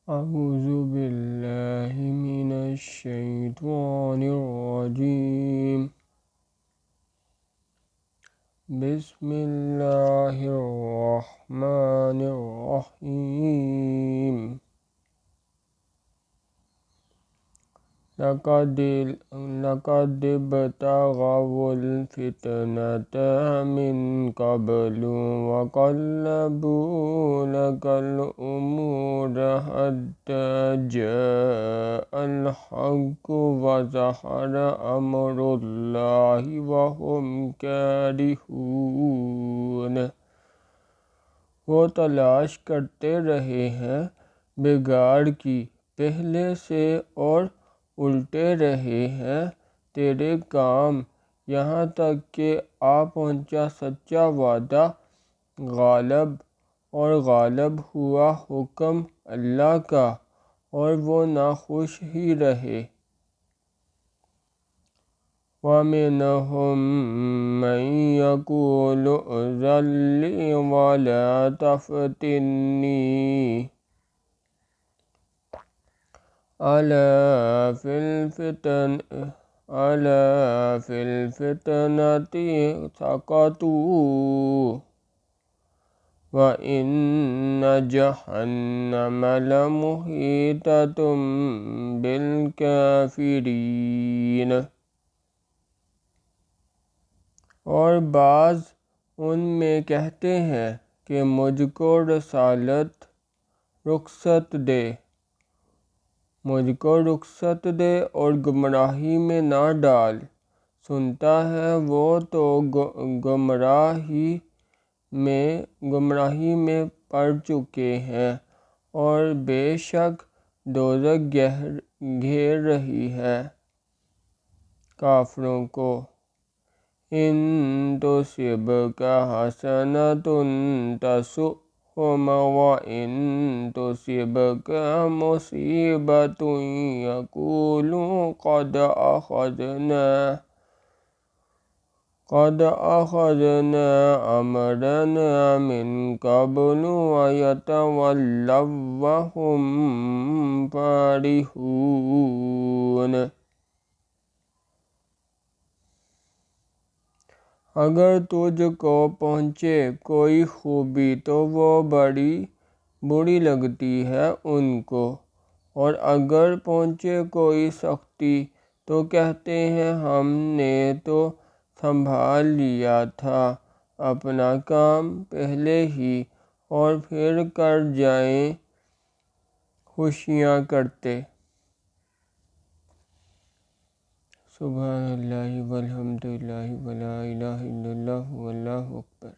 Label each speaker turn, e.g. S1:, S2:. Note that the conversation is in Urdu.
S1: أعوذ بالله من الشيطان الرجيم. بسم الله الرحمن الرحيم. لقد ابتغوا الفتنة من قبل وقلبوا لك الأمور حتى جاء الحق وظهر أمر الله وهم كارهون. وہ تلاش کرتے رہے ہیں بگاڑ کی پہلے سے اور الٹے رہے ہیں تیرے کام یہاں تک کہ آ پہنچا سچا وعدہ غالب ہوا حکم اللہ کا اور وہ ناخوش ہی رہے. وَمِنْهُمْ مَنْ يَقُولُ ائْذَنْ لِي وَلَا تَفْتِنِّي أَلَا فِي الْفِتْنَةِ سَقَطُوا وَإِنَّ جَهَنَّمَ لَمُحِيطَةٌ بِالْكَافِرِينَ. اور بعض ان میں کہتے ہیں کہ مجھ کو رخصت دے اور گمراہی میں نہ ڈال. سنتا ہے وہ تو گمراہی میں پڑ چکے ہیں اور بے شک دوزخ گھیر رہی ہے کافروں کو. إِن تُصِبْكَ حَسَنَةٌ تَسُؤْهُمْ وَإِن تُصِبْكَ مُصِيبَةٌ يَقُولُوا قَدْ أَخَذْنَا أَمْرَنَا مِنْ قَبْلُ وَيَتَوَلَّوْا وَهُمْ فَرِحُونَ. اگر تجھ کو پہنچے کوئی خوبی تو وہ بڑی بری لگتی ہے ان کو، اور اگر پہنچے کوئی سختی تو کہتے ہیں ہم نے تو سنبھال لیا تھا اپنا کام پہلے ہی، اور پھر کر جائیں خوشیاں کرتے. سبحان اللہ والحمد للہ ولا الہ الا اللہ واللہ اکبر.